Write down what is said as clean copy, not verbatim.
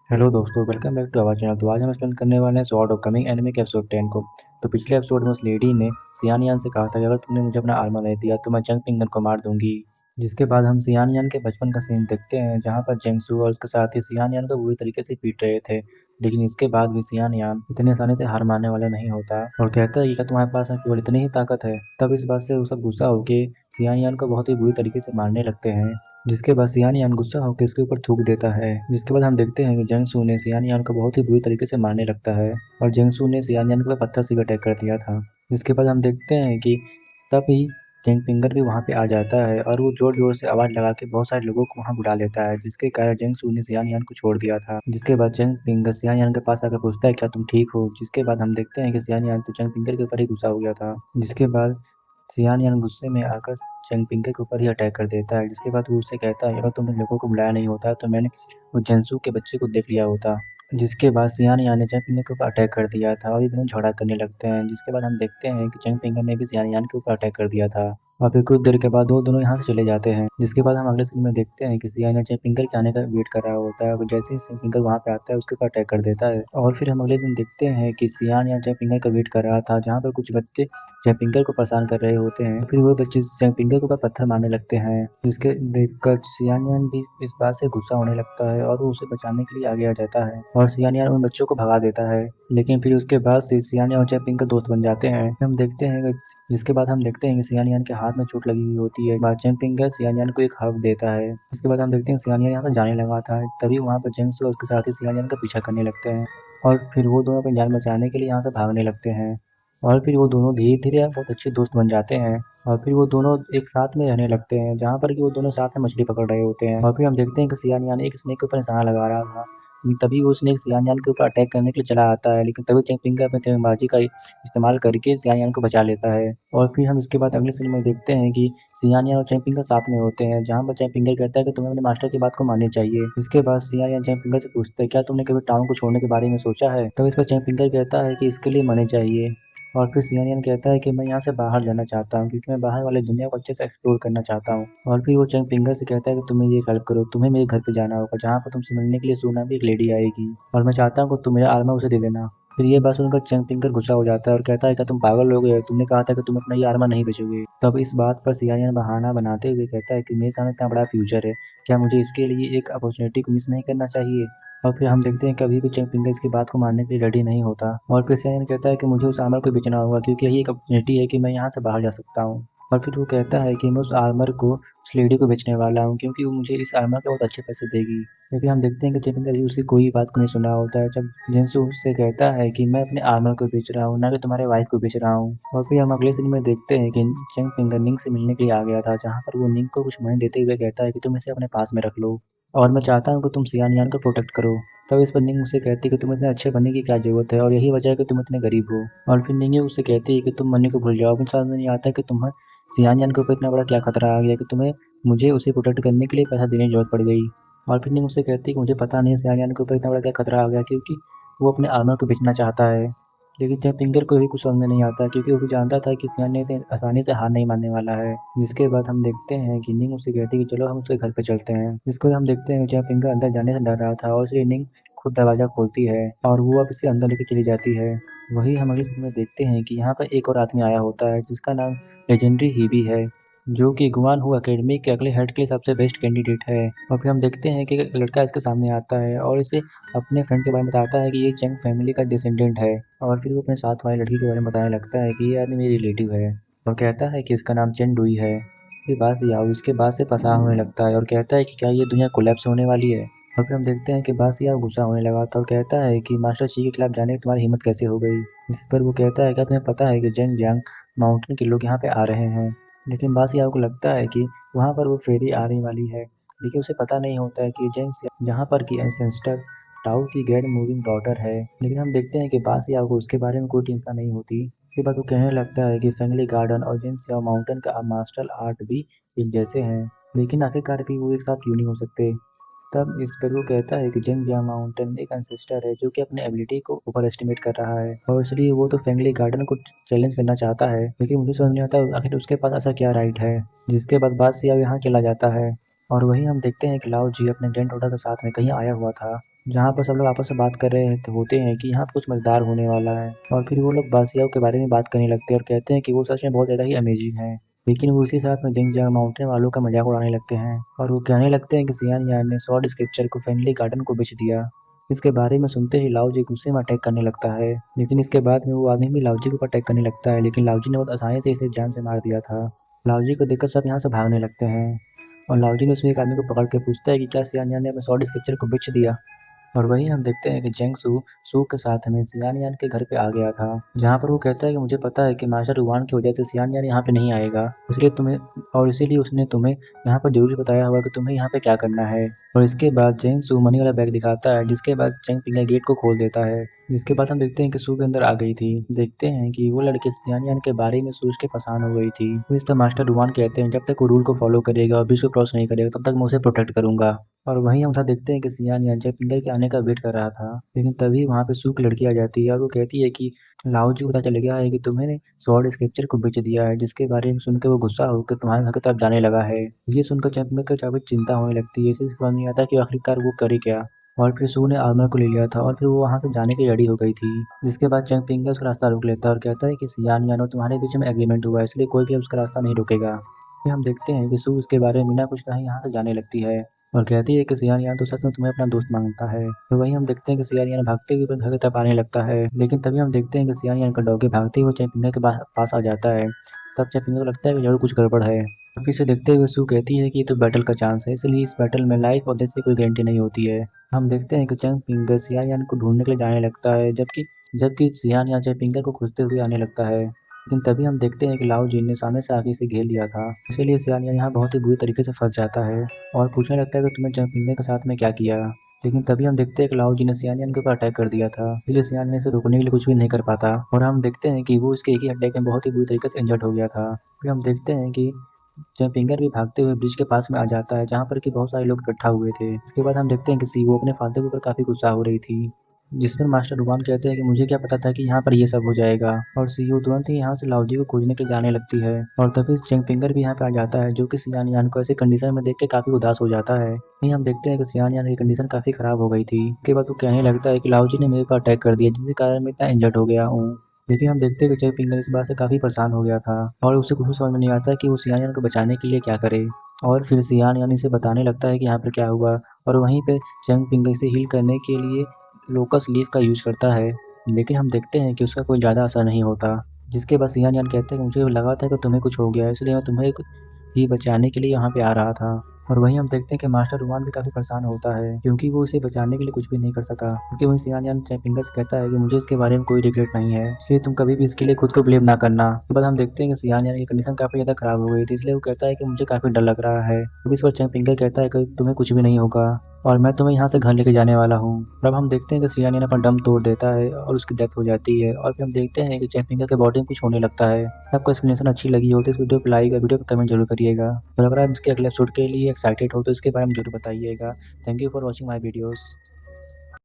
Hello दोस्तों, welcome back to our channel. तो आज हम एक्सप्लेन करने वाले हैं स्वॉर्ड ऑफ कमिंग एनिमे के एपिसोड 10 को। तो पिछले एपिसोड में उस लेडी ने सियान यान से कहा था कि अगर तुमने मुझे अपना आर्मर नहीं दिया तो मैं जंग पिंगन को मार दूंगी। जिसके बाद हम सियान यान के बचपन का सीन देखते हैं, जहाँ पर जेंगसू और उसके साथी सियान यान को बुरी तरीके से पीट रहे थे। लेकिन इसके बाद भी सियान यान इतने आसानी से हार मानने वाला नहीं होता और कहता है कि क्या तुम्हारे पास केवल इतनी ही ताकत है। तब इस बात से वो सब गुस्सा होकर सियान यान को बहुत ही बुरी तरीके से मारने लगते हैं। जिसके बाद सियान यान गुस्सा होकर इसके ऊपर थूक देता है। जिसके बाद हम देखते हैं कि जेंगसू ने सियान यान को बहुत ही बुरी तरीके से मारने लगता है और जेंगसू ने सियान यान के ऊपर पत्थर से भी अटैक कर दिया था। जिसके बाद हम देखते हैं कि तभी जेंग फिंगर भी वहाँ पे आ जाता है और वो जोर जोर से आवाज लगा के बहुत सारे लोगों को वहाँ बुला लेता है, जिसके कारण जेंगसू ने सियान यान को छोड़ दिया था। जिसके बाद जेंग फिंगर सियान यान के पास आकर पूछता है क्या तुम ठीक हो। जिसके बाद हम देखते हैं कि सियान यान तो जेंग फिंगर के ऊपर ही गुस्सा हो गया था। जिसके बाद सियान यान गुस्से में आकर चंगपिंगे के ऊपर ही अटैक कर देता है। जिसके बाद वो उससे कहता है अगर तुमने लोगों को बुलाया नहीं होता तो मैंने वो जेंसू के बच्चे को देख लिया होता। जिसके बाद सियान यान ने चंगपिंगे के ऊपर अटैक कर दिया था और ये दोनों झगड़ा करने लगते हैं। जिसके बाद हम देखते हैं कि चंगपिंगे ने भी सियान यान के ऊपर अटैक कर दिया था और फिर कुछ देर के बाद वो दोनों यहाँ से चले जाते हैं। जिसके बाद हम अगले सीन में देखते हैं कि सियान यान चंगपिंगर के आने का वेट कर रहा होता है और जैसे ही चंगपिंगर वहाँ पे आता है उसके ऊपर अटैक कर देता है। और फिर हम अगले दिन देखते हैं कि सियान यान चंगपिंगर का वेट कर रहा था, जहाँ पर कुछ बच्चे जयपिंकर को परेशान कर रहे होते हैं। फिर वो बच्चे जयपिंकर के ऊपर पत्थर मारने लगते हैं, जिसके देखकर सियानियन भी इस बात से गुस्सा होने लगता है और वो उसे बचाने के लिए आगे आ जाता है और सियानियन उन बच्चों को भगा देता है। लेकिन फिर उसके बाद से सियानियन और जयपिंकर दोस्त बन जाते हैं। जिसके बाद हम देखते हैं कि सियानियन के हाथ में चोट लगी हुई होती है। बाद जयपिंकर सियानियन को एक हग देता है। इसके बाद हम देखते हैं सियानियन यहाँ से जाने लगा था, तभी वहाँ पर जेम्स और उसके साथी सियानियन का पीछा करने लगते हैं और फिर वो दोनों अपनी जान बचाने के लिए यहाँ से भागने लगते हैं। और फिर वो दोनों धीरे-धीरे बहुत अच्छे दोस्त बन जाते हैं और फिर वो दोनों एक साथ में रहने लगते हैं, जहाँ पर कि वो दोनों साथ में मछली पकड़ रहे होते हैं। और फिर हम देखते हैं कि सियान एक स्नेक के ऊपर निशाना लगा रहा था। तभी वो स्नेक सियान के ऊपर अटैक करने के लिए चला आता है, लेकिन तभी चैंपिंग अपनी तेरंबाजी का इस्तेमाल करके सियान को बचा लेता है। और फिर हम इसके बाद अगले सीन में देखते हैं कि सियान और चैंपिंग साथ में होते हैं, जहाँ पर चैंपिंग कहता है कि तुम्हें अपने मास्टर की बात को माननी चाहिए। इसके बाद सियान चैंपिंग से पूछते हैं क्या तुमने कभी टाउन को छोड़ने के बारे में सोचा है। तब इस पर चैंपिंग कहता है कि इसके लिए मनी चाहिए। और फिर सियानियन कहता है कि मैं यहाँ से बाहर जाना चाहता हूँ, क्योंकि मैं बाहर वाली दुनिया को अच्छे से एक्सप्लोर करना चाहता हूँ। और फिर वो चंग फिंगर से कहता है कि तुम्हें ये हेल्प करो, तुम्हें मेरे घर पे जाना होगा, जहाँ पर तुमसे मिलने के लिए सुना भी एक लेडी आएगी और मैं चाहता हूँ कि तुम मेरा आर्मर उसे दे देना। फिर ये बात सुनकर चंग फिंगर गुस्सा हो जाता है और कहता है कि तुम पागल हो गए, तुमने कहा था कि तुम अपना ये आर्मर नहीं बेचोगे। तब इस बात पर सियानियन बहाना बनाते हुए कहता है कि मेरे सामने इतना बड़ा फ्यूचर है, क्या मुझे इसके लिए एक अपॉर्चुनिटी को मिस नहीं करना चाहिए। और फिर हम देखते हैं कि अभी भी चंग फिंगर इसकी बात को मानने के लिए रेडी नहीं होता और फिर सियान कहता है कि मुझे उस आर्मर को बेचना होगा, क्योंकि यही एक अपॉर्चुनिटी है कि मैं यहाँ से बाहर जा सकता हूँ। और फिर वो कहता है कि मैं उस आर्मर को उस लेडी को बेचने वाला हूँ, क्योंकि वो मुझे इस आर्मर के बहुत अच्छे पैसे देगी। लेकिन हम देखते हैं कि चंग फिंगर उसकी कोई बात को नहीं सुना होता है, जब जिनसू उससे कहता है कि मैं अपने आर्मर को बेच रहा हूँ, ना कि तुम्हारे वाइफ को बेच रहा हूँ। और फिर हम अगले सीन में देखते हैं कि चंग फिंगर निंग से मिलने के लिए आ गया था, जहाँ पर वो निंग को कुछ मनी देते हुए कहता है कि तुम इसे अपने पास में रख लो और मैं चाहता हूँ कि तुम सियान को प्रोटेक्ट करो। तब इस पर निंग उससे कहती है कि तुम इतने अच्छे बनने की क्या जरूरत है और यही वजह है कि तुम इतने गरीब हो। और फिर निंगे उससे कहती है कि तुम मनी को भूल जाओ, मुझे समझ में नहीं आता कि तुम्हें सियान के ऊपर इतना बड़ा क्या खतरा आ गया कि तुम्हें मुझे उसे प्रोटेक्ट करने के लिए पैसा देने की जरूरत पड़ गई। और फिर निंग उससे कहती है कि मुझे पता नहीं सियान के ऊपर इतना बड़ा क्या खतरा आ गया, क्योंकि वो अपने आर्मर को बेचना चाहता है। लेकिन जब फिंगर को भी कुछ समझ में नहीं आता, क्योंकि वो भी जानता था कि सियान इतनी आसानी से हार नहीं मानने वाला है। जिसके बाद हम देखते हैं कि निंग उससे कहती है कि चलो हम उसके घर पे चलते हैं। जिसके बाद हम देखते हैं कि जब फिंगर अंदर जाने से डर रहा था और इसलिए निंग खुद दरवाजा खोलती है और वो अब इसे अंदर लेके चली जाती है। वही हम अगले सीन में देखते हैं कि यहाँ पर एक और आदमी आया होता है, जिसका नाम लेजेंडरी हीबी है, जो कि गुआन हू एकेडमी के अगले हेड के लिए सबसे बेस्ट कैंडिडेट है। और फिर हम देखते हैं कि एक लड़का इसके सामने आता है और इसे अपने फ्रेंड के बारे में बताता है कि ये चंग फैमिली का डिसेंडेंट है। और फिर वो अपने साथ वाली लड़की के बारे में बताने लगता है कि ये आदमी मेरी रिलेटिव है और कहता है कि इसका नाम चेन डुई है। फिर बात याओ इसके बाद से परेशान होने लगता है और कहता है कि क्या ये दुनिया कोलैप्स होने वाली है। और फिर हम देखते हैं कि बासिया गुस्सा होने लगा था और कहता है कि मास्टर ची के खिलाफ जाने की तुम्हारी हिम्मत कैसे हो गई। इस पर वो कहता है क्या तुम्हें पता है कि जेंग जियांग माउंटेन के लोग यहाँ पे आ रहे हैं। लेकिन बासिया को लगता है कि वहाँ पर वो फेरी आने वाली है, लेकिन उसे पता नहीं होता है कि जेंग जहाँ पर की एंसेस्टर टाउ की गैर मूविंग डॉटर है। लेकिन हम देखते हैं कि बासिया को उसके बारे में कोई चिंता नहीं होती। उसके बाद वो कहने लगता है कि फैंगली गार्डन और जिन सियाओ माउंटेन का मार्शल आर्ट भी एक जैसे हैं, लेकिन आखिरकार भी वो एक साथ क्यों नहीं हो सकते। तब इस पर वो कहता है कि जिंगजियांग माउंटेन एक एंसेस्टर है जो कि अपने एबिलिटी को ओवर एस्टिमेट कर रहा है और इसलिए वो तो फैंगली गार्डन को चैलेंज करना चाहता है, लेकिन मुझे समझ नहीं आता आखिर उसके पास ऐसा क्या राइट है। जिसके बाद बात सियाओ यहाँ चला जाता है और वहीं हम देखते हैं कि लाओ जी अपने ग्रैंड डॉटर के साथ में कहीं आया हुआ था जहाँ पर सब लोग आपस में बात कर रहे हैं तो होते हैं कि यहाँ पे कुछ मज़ेदार होने वाला है और फिर वो लोग बादशाह के बारे में बात करने लगते हैं और कहते हैं कि वो सच में बहुत ज़्यादा ही अमेजिंग है। लेकिन वो उसी साथ में जिंगजियांग माउंटेन वालों का मजाक उड़ाने लगते हैं और वो कहने लगते हैं कि सियान यान ने स्वॉर्ड स्क्रिप्चर को फ्रेंडली गार्डन को बेच दिया। इसके बारे में सुनते ही लाओजी गुस्से में अटैक करने लगता है, लेकिन इसके बाद में वो आदमी भी लाओजी के ऊपर अटैक करने लगता है, लेकिन लाओजी ने बहुत आसानी से इसे जान से मार दिया था। लाओजी को देखकर सब यहाँ से भागने लगते हैं और लाओजी ने उसमें एक आदमी को पकड़ के पूछता है कि क्या सियान यान ने अपने स्वॉर्ड स्क्रिप्चर को बेच दिया। और वहीं हम देखते हैं कि जेंग सू सू के साथ में सियान यान के घर पे आ गया था, जहाँ पर वो कहता है कि मुझे पता है कि मास्टर रुआन की वजह से सियान यान यहाँ पे नहीं आएगा, इसलिए तुम्हें और इसीलिए उसने तुम्हें यहाँ पर जरूर बताया होगा कि तुम्हें यहाँ पे क्या करना है। और इसके बाद जेंग सू मनी वाला बैग दिखाता है, जिसके बाद चेंग पिंग गेट को खोल देता है। जिसके बाद हम देखते हैं कि सू भी अंदर आ गई थी। देखते हैं कि वो लड़की सियान यान के बारे में सोच के परेशान हो गई थी। तो इस तरह मास्टर रुआन कहते हैं जब तक वो रूल को फॉलो करेगा और बीच को क्रॉस नहीं करेगा तब तक मैं उसे प्रोटेक्ट करूंगा। और वहीं हम उधर देखते हैं कि सियान यान पिंगर के आने का वेट कर रहा था, लेकिन तभी वहाँ पे सू की लड़की आ जाती है और वो कहती है कि लाओजी को पता चल गया है कि तुम्हें स्वॉर्ड स्क्रिप्चर को बेच दिया है, जिसके बारे में सुनकर वो गुस्सा होकर तुम्हारे घर की तरफ जाने लगा है। ये सुनकर चैंपिंगर को काफी चिंता होने लगती है, इसे समझ नहीं आता कि आखिरकार वो करे क्या। और फिर सू ने आर्मर को ले लिया था और फिर वो वहाँ से जाने की रेडी हो गई थी। जिसके बाद चैंग पिंगर उसका रास्ता रोक लेता है और कहता है कि सियान यान और तुम्हारे बीच में एग्रीमेंट हुआ है, इसलिए कोई भी अब उसका रास्ता नहीं रोकेगा। फिर हम देखते हैं कि सू उसके बारे में बिना कुछ कहे यहाँ से जाने लगती है और कहती है कि सियान यान तो सच में तुम्हें अपना दोस्त मांगता है। तो वहीं हम देखते हैं कि सियान यान भागते हुए अपने घर की तरफ आने लगता है, लेकिन तभी हम देखते हैं कि सियान यान का डॉगी भागते हुए चैंपिंगर के पास आ जाता है। तब चैंपिंगर को लगता है कि जरूर कुछ गड़बड़ है। फिर से देखते हुए सू कहती है कि ये तो बैटल का चांस है, इसलिए इस बैटल में लाइफ और डेथ की कोई गारंटी नहीं होती है। हम देखते हैं कि चैंग पिंगर सियान यान को ढूंढने के लिए जाने लगता है, जबकि जबकि सियान यान चैंग पिंगर को खोजते हुए आने लगता है। लेकिन तभी हम देखते हैं कि लाओ जी ने सामने से आगे से घेर लिया था, इसीलिए सियान यान यहाँ बहुत ही बुरी तरीके से फंस जाता है और पूछने लगता है कि तुमने चैंग पिंगर के साथ में क्या किया। लेकिन तभी हम देखते हैं कि लाओ जी ने सियान यान के ऊपर अटैक कर दिया था, इसलिए सियान यान इसे रोकने के लिए कुछ भी नहीं कर पाता और हम देखते हैं कि वो इसके एक ही अटैक में बहुत ही बुरी तरीके से इंजर्ड हो गया था। फिर हम देखते हैं कि जयपिंगर भी भागते हुए ब्रिज के पास में आ जाता है, जहाँ पर कि बहुत सारे लोग इकट्ठा हुए थे। इसके बाद हम देखते हैं कि सीवो अपने फादर के ऊपर काफी गुस्सा हो रही थी, जिस पर मास्टर रुबान कहते हैं कि मुझे क्या पता था कि यहाँ पर ये सब हो जाएगा। और सीयू तुरंत ही यहाँ से लाओजी को खोजने के लिए जाने लगती है और तभी चेंगपिंगर भी यहाँ पे आ जाता है, जो कि सियान यान को ऐसे कंडीशन में देख के काफी उदास हो जाता है। वहीं हम देखते हैं कि सियान यान की कंडीशन काफी खराब हो गई थी। उसके बाद वो कहने लगता है कि लाओजी ने मेरे पर अटैक कर दिया, जिसके कारण मैं इतना इंजर्ड हो गया हूँ। लेकिन हम देखते हैं कि चेंगपिंगर इस बात से काफी परेशान हो गया था और उसे कुछ समझ में नहीं आता कि वो सियान यान को बचाने के लिए क्या करे। और फिर सियान यान इसे बताने लगता है कि यहाँ पर क्या हुआ और वहीं पे चेंगपिंगर इसे हील करने के लिए लोकस लीफ का यूज करता है, लेकिन हम देखते हैं कि उसका कोई ज़्यादा असर नहीं होता। जिसके बाद सियान यान कहते हैं कि मुझे लगा था कि तुम्हें कुछ हो गया है, इसलिए मैं तुम्हें ही बचाने के लिए यहाँ पे आ रहा था। और वहीं हम देखते हैं कि मास्टर रुमान भी काफ़ी परेशान होता है, क्योंकि वो उसे बचाने के लिए कुछ भी नहीं कर सका। क्योंकि वहीं सियान यान चैपिंगर से कहता है कि मुझे इसके बारे में कोई रिग्रेट नहीं है, इसलिए तुम कभी भी इसके लिए खुद को ब्लेम ना करना। उसके बाद हम देखते हैं कि सियान यान की कंडीशन काफ़ी ज़्यादा खराब हो गई थी, इसलिए वो कहता है कि मुझे काफ़ी डर लग रहा है। तो इस पर चैपिंगर कहता है कि तुम्हें कुछ भी नहीं होगा और मैं तुम्हें यहाँ से घर लेके जाने वाला हूँ। और अब हम देखते हैं कि सियान यान अपना दम तोड़ देता है और उसकी डेथ हो जाती है और फिर हम देखते हैं कि चैपिंगर के बॉडी में कुछ होने लगता है। आपको एक्सप्लेनेशन अच्छी लगी हो तो इस वीडियो को लाइक और वीडियो को कमेंट जरूर करिएगा और अगर आप इसके अगले एपिसोड के लिए एक्साइटेड हो तो इसके बारे में जरूर बताइएगा। Thank you for watching my videos.